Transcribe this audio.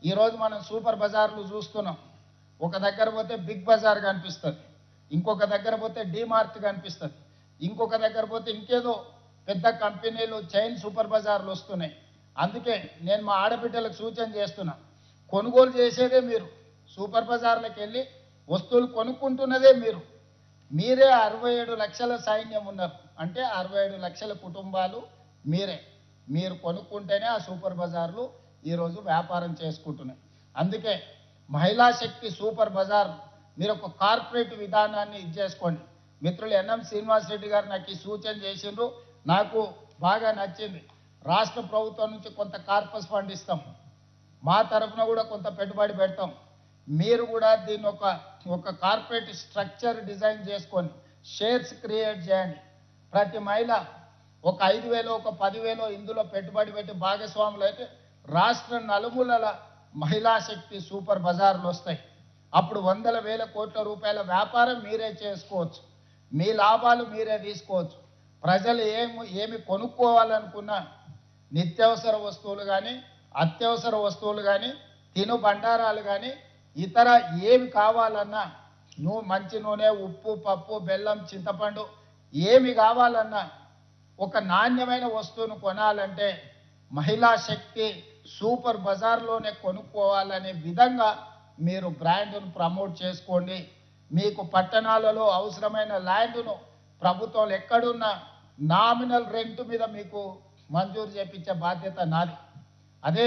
ఈరోజు మనం సూపర్ బజార్లు చూస్తున్నాం. ఒక దగ్గర పోతే బిగ్ బజార్ కనిపిస్తుంది, ఇంకొక దగ్గర పోతే డీమార్ట్ కనిపిస్తుంది, ఇంకొక దగ్గర పోతే ఇంకేదో పెద్ద కంపెనీలు చైన్ సూపర్ బజార్లు వస్తున్నాయి. అందుకే నేను మా ఆడబిడ్డలకు సూచన చేస్తున్నా, కొనుగోలు చేసేదే మీరు, సూపర్ బజార్లకు వెళ్ళి వస్తువులు కొనుక్కుంటున్నదే మీరు. మీరే 67 లక్షల సైన్యం ఉన్నారు అంటే 67 లక్షల కుటుంబాలు మీరే. మీరు కొనుక్కుంటేనే ఆ సూపర్ బజార్లు ఈరోజు వ్యాపారం చేసుకుంటున్నాయి. అందుకే మహిళా శక్తి సూపర్ బజార్ మీరు ఒక కార్పొరేట్ విధానాన్ని చేసుకోండి. మిత్రులు ఎన్ఎం శ్రీనివాసరెడ్డి గారు నాకు ఈ సూచన చేసిండ్రు, నాకు బాగా నచ్చింది. రాష్ట్ర ప్రభుత్వం నుంచి కొంత కార్పస్ ఫండ్ ఇస్తాం, మా తరఫున కూడా కొంత పెట్టుబడి పెడతాం. మీరు కూడా దీన్ని ఒక కార్పొరేట్ స్ట్రక్చర్ డిజైన్ చేసుకొని షేర్స్ క్రియేట్ చేయండి. ప్రతి మహిళ ఒక 5,000 ఒక 10,000 ఇందులో పెట్టుబడి పెట్టి భాగస్వాములు అయితే రాష్ట్ర నలుమూలల మహిళా శక్తి సూపర్ బజార్లు వస్తాయి. అప్పుడు వందల వేల కోట్ల రూపాయల వ్యాపారం మీరే చేసుకోవచ్చు, మీ లాభాలు మీరే తీసుకోవచ్చు. ప్రజలు ఏమి కొనుక్కోవాలనుకున్నా నిత్యావసర వస్తువులు కానీ అత్యవసర వస్తువులు కానీ తిను బండారాలు కానీ ఇతర ఏమి కావాలన్నా, మంచి నూనె, ఉప్పు, పప్పు, బెల్లం, చింతపండు ఏమి కావాలన్నా ఒక నాణ్యమైన వస్తువును కొనాలంటే మహిళా శక్తి సూపర్ బజార్లోనే కొనుక్కోవాలనే విధంగా మీరు బ్రాండ్ను ప్రమోట్ చేసుకోండి. మీకు పట్టణాలలో అవసరమైన ల్యాండ్ను ప్రభుత్వాలు ఎక్కడున్నా నామినల్ రెంట్ మీద మీకు మంజూరు చేపించే బాధ్యత నాది.